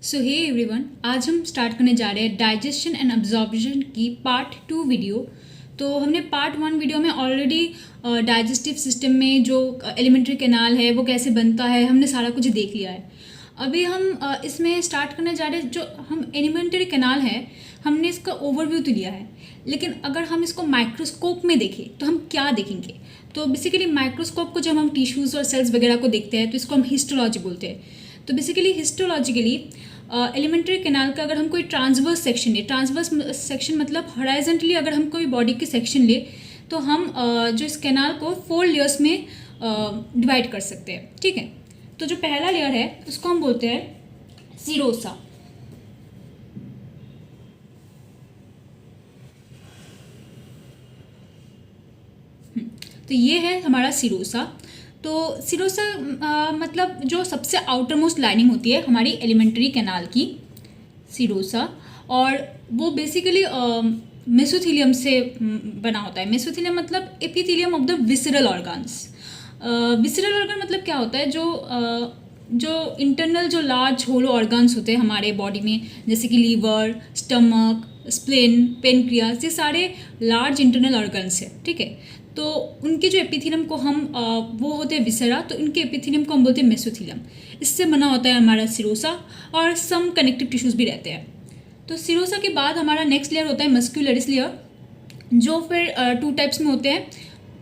सो hey everyone, आज हम start करने जा रहे हैं डाइजेशन एंड अब्जॉर्प्शन की पार्ट 2 वीडियो। तो हमने पार्ट 1 वीडियो में ऑलरेडी डाइजेस्टिव सिस्टम में जो एलिमेंट्री कैनाल है वो कैसे बनता है, हमने सारा कुछ देख लिया है। अभी हम इसमें स्टार्ट करने जा रहे हैं। जो हम एलिमेंट्री कैनाल है हमने इसका ओवरव्यू तो लिया है, लेकिन अगर हम इसको माइक्रोस्कोप में देखें तो हम क्या देखेंगे। तो बेसिकली माइक्रोस्कोप को जब हम टिश्यूज़ और सेल्स वगैरह को देखते हैं तो इसको हम हिस्टोलॉजी बोलते हैं। तो बेसिकली हिस्टोलॉजिकली एलिमेंट्री कैनाल का अगर हम कोई ट्रांसवर्स सेक्शन ले, ट्रांसवर्स सेक्शन मतलब हॉराइजेंटली अगर हम कोई बॉडी के सेक्शन ले तो हम जो इस कैनाल को 4 लेयर्स में डिवाइड कर सकते हैं। ठीक है, तो जो पहला लेयर है उसको हम बोलते हैं सीरोसा। तो ये है हमारा सीरोसा। तो सीरोसा मतलब जो सबसे आउटर मोस्ट लाइनिंग होती है हमारी एलिमेंट्री कैनाल की, सीरोसा। और वो बेसिकली मेसोथीलियम से बना होता है। मेसोथीलियम मतलब epithelium of the visceral organs. Visceral organ मतलब क्या होता है, जो इंटरनल जो लार्ज होलो ऑर्गन्स होते हैं हमारे बॉडी में, जैसे कि लीवर, स्टमक, स्प्लेन, पेनक्रियास, ये सारे लार्ज इंटरनल ऑर्गन्स है। ठीक है, तो उनके जो एपिथेलियम को हम वो होते हैं विसरा, तो इनके एपिथेलियम को हम बोलते हैं मेसोथीलियम। इससे बना होता है हमारा सीरोसा और सम कनेक्टिव टिश्यूज़ भी रहते हैं। तो सीरोसा के बाद हमारा नेक्स्ट लेयर होता है मस्क्यूलरिस लेयर, जो फिर 2 टाइप्स में होते हैं।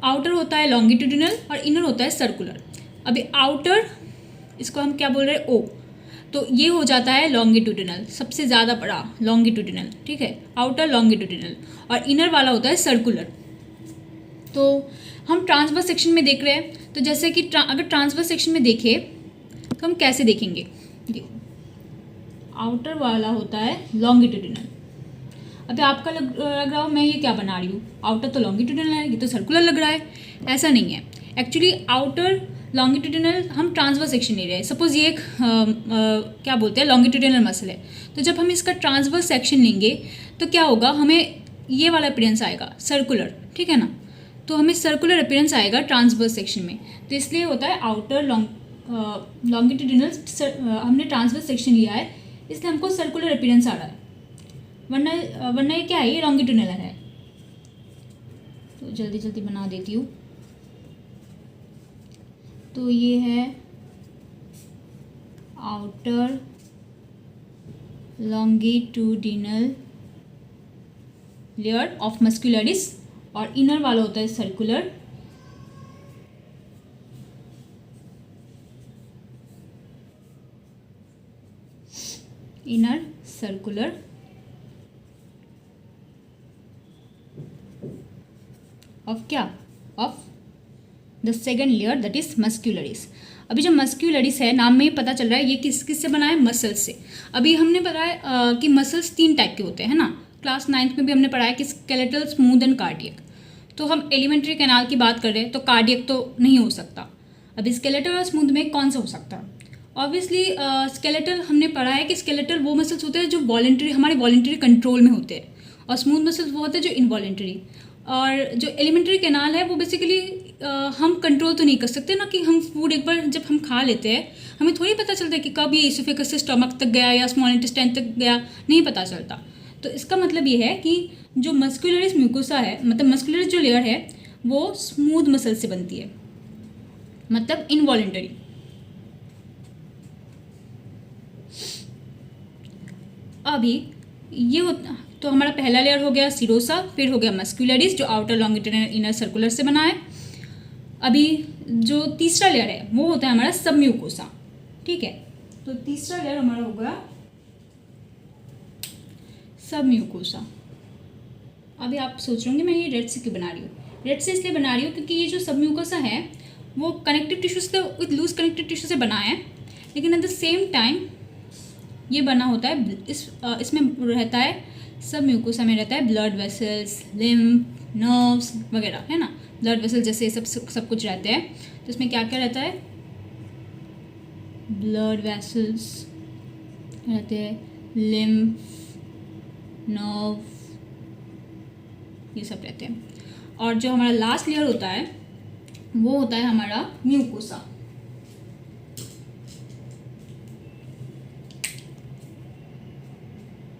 आउटर होता है लॉन्गिट्यूडिनल और इनर होता है सर्कुलर। अभी आउटर इसको हम क्या बोल रहे हैं, ओ, तो ये हो जाता है लॉन्गिट्यूडिनल, सबसे ज़्यादा बड़ा लॉन्गिट्यूडिनल। ठीक है, आउटर लॉन्गिट्यूडिनल, और इनर वाला होता है सर्कुलर। तो हम ट्रांसवर्स सेक्शन में देख रहे हैं, तो जैसे कि अगर ट्रांसवर्स सेक्शन में देखें तो हम कैसे देखेंगे। आउटर वाला होता है लॉन्गिट्यूडिनल। अभी आपका लग रहा हो मैं ये क्या बना रही हूँ, आउटर तो लॉन्गिट्यूडिनल है, ये तो सर्कुलर लग रहा है। ऐसा नहीं है, एक्चुअली आउटर लॉन्गिट्यूडिनल हम ट्रांसवर्स सेक्शन ले रहे हैं। सपोज ये एक क्या बोलते हैं लॉन्गिट्यूडिनल मसल है, तो जब हम इसका ट्रांसवर्स सेक्शन लेंगे तो क्या होगा, हमें ये वाला अपीयरेंस आएगा सर्कुलर। ठीक है ना, तो हमें सर्कुलर अपीयरेंस आएगा ट्रांसवर्स सेक्शन में। तो इसलिए होता है आउटर लॉन्गिट्यूडिनल, हमने ट्रांसवर्स सेक्शन लिया है इसलिए हमको सर्कुलर अपीयरेंस आ रहा है, वरना ये क्या है, ये लॉन्गिट्यूडिनल है। तो जल्दी जल्दी बना देती हूँ। तो ये है outer longitudinal layer of muscularis और इनर वाला होता है सर्कुलर। इनर सर्कुलर ऑफ क्या, of the second layer that is muscularis. अभी जो मस्क्यूलरिस है नाम में ही पता चल रहा है ये किस से बना है, मसल्स से। अभी हमने बताया कि मसल्स 3 टाइप के होते हैं, है ना। क्लास 9th में भी हमने पढ़ा है कि स्केलेटल, स्मूथ एंड कार्डियक। तो हम एलिमेंट्री कैनाल की बात कर रहे हैं तो कार्डियक तो नहीं हो सकता। अभी स्केलेटल और स्मूथ में कौन सा हो सकता है। ऑब्वियसली स्केलेटल हमने पढ़ा है कि स्केलेटल वो मसल्स होते हैं जो वॉलेंट्री, हमारे वॉलेंट्री कंट्रोल में होते हैं, और स्मूथ मसल्स वो होते हैं जो इनवॉलेंट्री। और जो एलिमेंट्री कैनाल है वो बेसिकली हम कंट्रोल तो नहीं कर सकते ना, कि हम फूड एक बार जब हम खा लेते हैं हमें थोड़ी पता चलता है कि कब ये इसोफेगस से स्टमक तक गया या स्मॉल इंटेस्टाइन तक गया, नहीं पता चलता। तो इसका मतलब ये है कि जो मस्क्यूलरिस म्यूकोसा है, मतलब मस्क्यूलरिस जो लेयर है वो स्मूथ मसल से बनती है, मतलब इनवॉलेंटरी। अभी ये तो हमारा पहला लेयर हो गया सीरोसा, फिर हो गया मस्क्यूलरिस जो आउटर लॉन्गिट्यूडिनल इनर सर्कुलर से बना है। अभी जो तीसरा लेयर है वो होता है हमारा सबम्यूकोसा। ठीक है, तो तीसरा लेयर हमारा होगा सबम्यूकोसा। अभी आप सोच रहे होंगे मैं ये रेड से क्यों बना रही हूँ। रेड से इसलिए बना रही हूँ क्योंकि ये जो सबम्यूकोसा है वो कनेक्टिव टिश्यू से, विद लूज कनेक्टिव टिश्यू से बना है, लेकिन एट द सेम टाइम ये बना होता है इसमें रहता है, सब म्यूकोसा में रहता है ब्लड वेसल्स, लिम्फ, नर्व्स वगैरह, है ना। ब्लड वेसल जैसे सब कुछ रहते हैं। तो इसमें क्या क्या रहता है, ब्लड वेसल्स रहते हैं, लिम्फ, नर्व, ये सब रहते हैं। और जो हमारा लास्ट लेयर होता है वो होता है हमारा म्यूकोसा।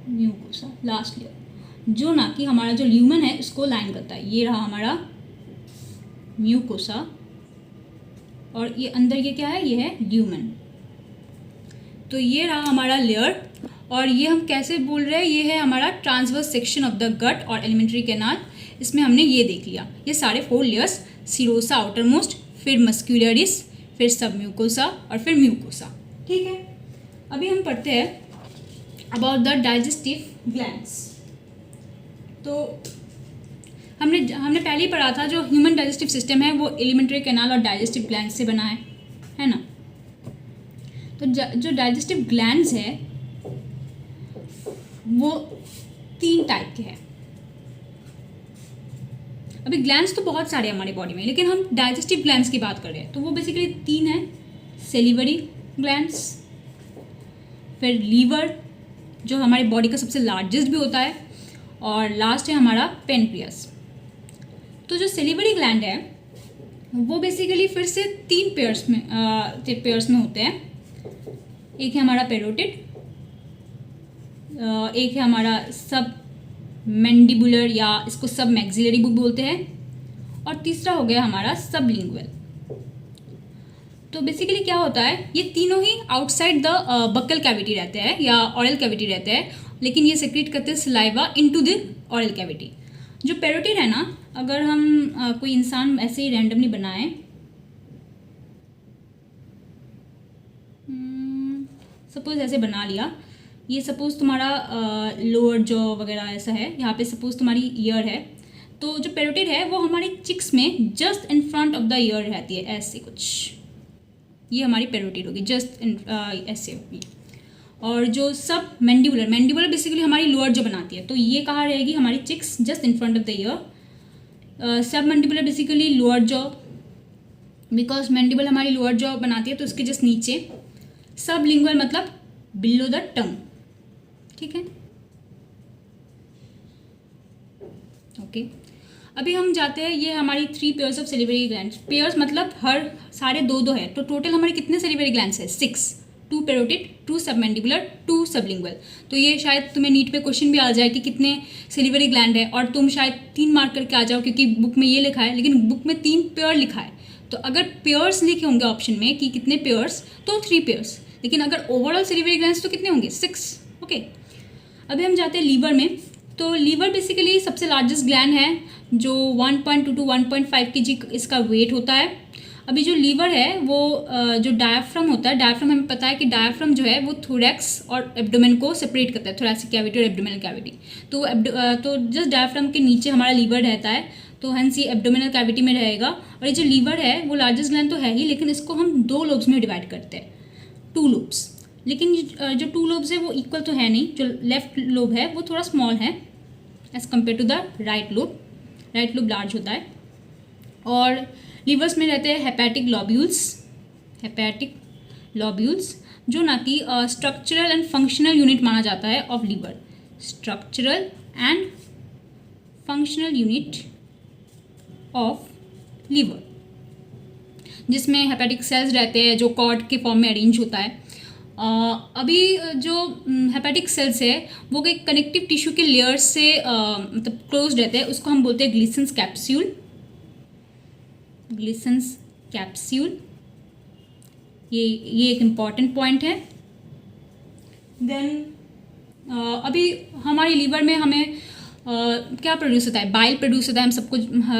म्यूकोसा लास्ट लेयर, जो ना कि हमारा जो ल्यूमन है इसको लाइन करता है। ये रहा हमारा म्यूकोसा और ये अंदर ये क्या है, ये है ल्यूमन। तो ये रहा हमारा लेयर और ये हम कैसे बोल रहे हैं, ये है हमारा transverse section of the gut और एलिमेंट्री कैनाल। इसमें हमने ये देख लिया, ये सारे 4 लेयर्स, सीरोसा आउटर मोस्ट, फिर मस्क्यूलरिस, फिर सब म्यूकोसा और फिर म्यूकोसा। ठीक है, अभी हम पढ़ते हैं अबाउट द डाइजेस्टिव ग्लैंड्स। तो हमने पहले ही पढ़ा था, जो ह्यूमन डाइजेस्टिव सिस्टम है वो एलिमेंट्री कैनाल और डाइजेस्टिव ग्लैंड से बना है ना। तो जो डाइजेस्टिव ग्लैंड्स है वो 3 टाइप के हैं। अभी ग्लैंड्स तो बहुत सारे हैं हमारे बॉडी में, लेकिन हम डाइजेस्टिव ग्लैंड्स की बात कर रहे हैं। तो वो बेसिकली 3 हैं, सेलिवरी ग्लैंड्स, फिर लीवर जो हमारी बॉडी का सबसे लार्जेस्ट भी होता है, और लास्ट है हमारा पेनक्रियास। तो जो सेलिवरी ग्लैंड है वो बेसिकली फिर से 3 पेयर्स में होते हैं। एक है हमारा पेरोटिड, एक है हमारा सब मैंडिबुलर या इसको सब मैक्सिलरी भी बोलते हैं, और तीसरा हो गया हमारा सबलिंगुअल। तो बेसिकली क्या होता है, ये तीनों ही आउटसाइड द बक्कल कैविटी रहते हैं या ऑरल कैविटी रहते हैं, लेकिन ये सेक्रेट करते हैं saliva into the oral cavity. जो पेरोटिड है ना, अगर हम कोई इंसान ऐसे ही रैंडमली बनाएं, सपोज ऐसे बना लिया, ये सपोज तुम्हारा लोअर जॉ वगैरह ऐसा है, यहाँ पे सपोज तुम्हारी ईयर है, तो जो पेरोटिड है वो हमारी चिक्स में just in front of the year रहती है, ऐसे कुछ। ये हमारी पेरोटिड होगी, जस्ट ऐसे होगी। और जो सब मैंडिबुलर बेसिकली हमारी लोअर जॉ बनाती है, तो ये कहाँ रहेगी, हमारी cheeks just in front of the ear. सब mandibular basically lower jaw, because mandible हमारी लोअर जॉ बनाती है तो उसके जस्ट नीचे। सब लिंगुअल मतलब बिलो द टंग। ठीक है, ओके। अभी हम जाते हैं, ये हमारी 3 pairs of salivary glands. Pairs मतलब हर सारे 2-2 है, तो टोटल हमारे कितने सेलिवरी ग्लैंड्स है, 6। 2 पेरोटिड, 2 सबमैंडिबुलर, 2 सबलिंगुअल। तो ये शायद तुम्हें नीट पे क्वेश्चन भी आ जाए कि कितने सेलिवरी ग्लैंड है, और तुम शायद 3 मार्क करके आ जाओ, क्योंकि बुक में ये लिखा है, लेकिन बुक में 3 पेयर लिखा है। तो अगर पेयर्स लिखे होंगे ऑप्शन में कि कितने पेयर्स, तो 3 पेयर्स, लेकिन अगर ओवरऑल सेलिवरी ग्लैंड्स तो कितने होंगे, 6। ओके, अभी हम जाते हैं लीवर में। तो लीवर बेसिकली सबसे लार्जेस्ट ग्लैंड है, जो 1.2 to 1.5 kg इसका वेट होता है। अभी जो लीवर है वो जो डायाफ्राम होता है, डायाफ्राम हमें पता है कि डायाफ्राम जो है वो थोरैक्स और एब्डोमेन को सेपरेट करता है, थोरैसिक कैविटी और एब्डोमिनल कैविटी। तो जस्ट डायाफ्राम के नीचे हमारा लीवर रहता है, तो हंस ये एब्डोमिनल कैविटी में रहेगा। और ये जो लीवर है वो लार्जेस्ट ग्लैंड तो है ही, लेकिन इसको हम 2 लोब्स में डिवाइड करते हैं, 2 लोब्स। लेकिन जो 2 लोब्स है वो इक्वल तो है नहीं, जो लेफ्ट लोब है वो थोड़ा स्मॉल है as compare to the right lobe. Right lobe large होता है। और लीवर्स में रहते हैं हेपेटिक लॉब्यूल्स, जो ना कि स्ट्रक्चरल एंड फंक्शनल यूनिट माना जाता है of liver. Structural and functional unit of liver, जिसमें हेपेटिक सेल्स रहते हैं जो कॉर्ड के फॉर्म में अरेंज होता है। अभी जो हेपेटिक सेल्स है वो एक कनेक्टिव टिश्यू के लेयर्स से मतलब क्लोज रहते हैं, उसको हम बोलते हैं ग्लिसन्स कैप्सूल। ये एक इम्पॉर्टेंट पॉइंट है। देन अभी हमारे लीवर में हमें क्या प्रोड्यूस होता है, बाइल प्रोड्यूस होता है, हम सबको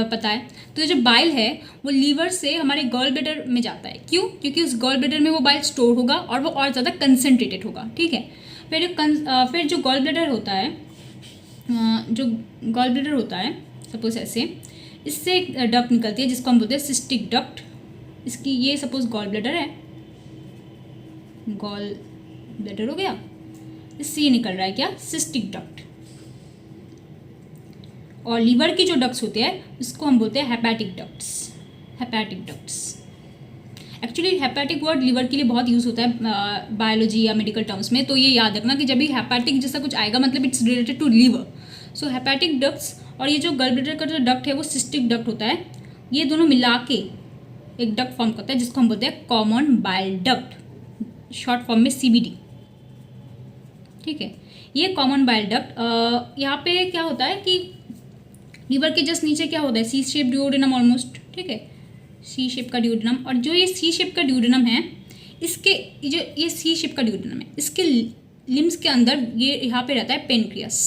पता है। तो जो बाइल है वो लीवर से हमारे गॉल ब्लैडर में जाता है। क्यों? क्योंकि उस गॉल ब्लैडर में वो बाइल स्टोर होगा और वो और ज़्यादा कंसनट्रेटेड होगा। ठीक है, फिर जो गॉल ब्लैडर होता है सपोज ऐसे, इससे एक डक्ट निकलती है जिसको हम बोलते हैं सिस्टिक डक्ट। इसकी ये सपोज गॉल ब्लैडर है, गॉल ब्लैडर हो गया, इससे ये निकल रहा है क्या, सिस्टिक डक्ट। और लीवर की जो डक्ट्स होते हैं उसको हम बोलते हैं hepatic ducts. Actually hepatic word liver के लिए बहुत यूज़ होता है बायोलॉजी या मेडिकल टर्म्स में, तो ये याद रखना कि जब भी हेपेटिक जैसा कुछ आएगा मतलब it's related to liver. So hepatic ducts और ये जो गॉल ब्लैडर का जो डक्ट है वो सिस्टिक डक्ट होता है। ये दोनों मिला के एक डक्ट फॉर्म करता है जिसको हम बोलते हैं common bile duct, short form में CBD। ठीक है। ये कॉमन बाइल डक्ट, यहाँ पे क्या होता है कि लीवर के जस्ट नीचे क्या होता है, सी शेप ड्यूओडेनम ऑलमोस्ट, ठीक है, सी शेप का ड्यूओडेनम। और जो ये सी शेप का ड्यूओडेनम है, इसके जो ये सी शेप का ड्यूओडेनम है, इसके लिम्स के अंदर ये यहाँ पे रहता है पेनक्रियास,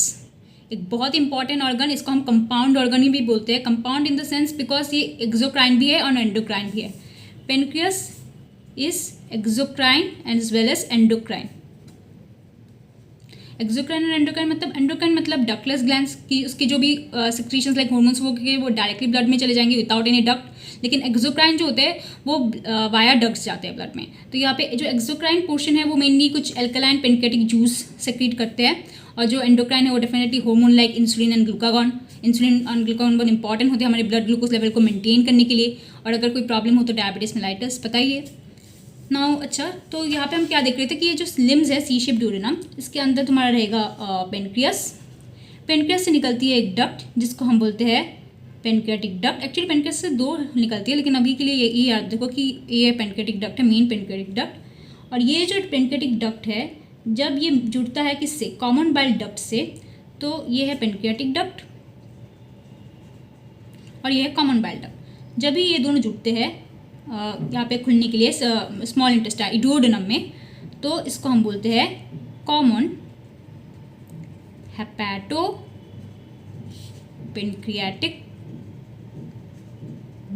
एक बहुत इंपॉर्टेंट ऑर्गन। इसको हम कंपाउंड ऑर्गन भी बोलते हैं, compound in the sense because ये एक्सोक्राइन भी है और एंडोक्राइन भी है। Pancreas is exocrine and as well as endocrine. Exocrine और एंडोक्राइन मतलब डक्टलेस ग्लैंड्स की उसकी जो भी सिक्रीशंस लाइक हार्मोन्स वो डायरेक्टली ब्लड में चले जाएंगे विदाउट एनी डक्ट। लेकिन एक्सोक्राइन जो होते हैं वो वाया डक्ट्स जाते हैं ब्लड में। तो यहाँ पे जो एक्सोक्राइन पोर्शन है वो मेनली कुछ एल्कलाइन पेनक्रियाटिक जूस सेक्रीट करते हैं, और जो एंडोक्राइन है वो definitely hormone like insulin and glucagon. Insulin और ग्लूकागॉन बहुत इंपॉर्टेंट होते हैं हमारे ब्लड ग्लूकोज लेवल को मेंटेन करने के लिए, और अगर कोई प्रॉब्लम हो तो डायबिटीज मेलाइटिस, पता ही है नाउ। अच्छा, तो यहाँ पे हम क्या देख रहे थे कि ये जो लिम्स है सी शेप ड्यूओडेनम, इसके अंदर तुम्हारा रहेगा पेनक्रियास। पेनक्रियास से निकलती है एक डक्ट जिसको हम बोलते हैं पेनक्रियाटिक डक्ट। एक्चुअली पेनक्रियास से दो निकलती है, लेकिन अभी के लिए ये याद देखो कि ये पेनक्रियाटिक डक्ट है, मेन पेनक्रियाटिक डक्ट। और ये जो पेनक्रियाटिक डक्ट है जब ये जुड़ता है किससे, कॉमन बाइल डक्ट से, तो ये है पेनक्रियाटिक डक्ट और ये है कॉमन बाइल डक्ट। जब भी ये दोनों जुड़ते हैं यहाँ पे खुलने के लिए स्मॉल इंटेस्टाइन ड्यूओडेनम में, तो इसको हम बोलते हैं common hepato pancreatic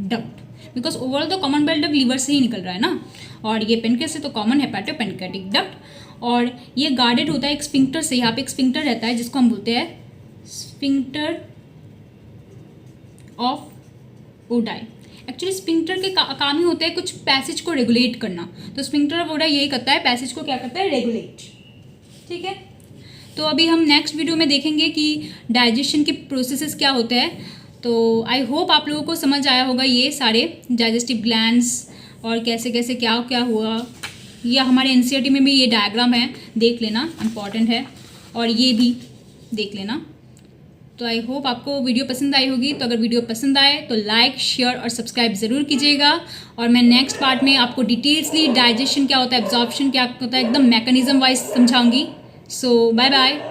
duct. Because overall तो कॉमन बाइल डक्ट लीवर से ही निकल रहा है ना, और ये पेनक्रियास से तो कॉमन हेपेटो पेनक्रियाटिक डक्ट। और ये गार्डेड होता है एक स्फिंक्टर से, यहाँ पे एक स्फिंक्टर रहता है जिसको हम बोलते हैं sphincter of Oddi. Actually sphincter के काम ही होते हैं कुछ पैसेज को रेगुलेट करना, तो स्फिंक्टर ऑफ ओडाई यही करता है, पैसेज को क्या करता है, रेगुलेट। ठीक है, तो अभी हम नेक्स्ट वीडियो में देखेंगे कि डाइजेशन के प्रोसेसेस क्या होते हैं। तो आई होप आप लोगों को समझ आया होगा ये सारे डाइजेस्टिव ग्लैंड्स और कैसे कैसे क्या क्या हुआ। या हमारे एनसीईआरटी में भी ये डायग्राम है, देख लेना, इम्पॉर्टेंट है, और ये भी देख लेना। तो आई होप आपको वीडियो पसंद आई होगी। तो अगर वीडियो पसंद आए तो लाइक, शेयर और सब्सक्राइब ज़रूर कीजिएगा। और मैं नेक्स्ट पार्ट में आपको डिटेल्सली डाइजेशन क्या होता है, एब्जॉर्प्शन क्या होता है, एकदम मैकेनिज्म वाइज समझाऊंगी। सो बाय बाय।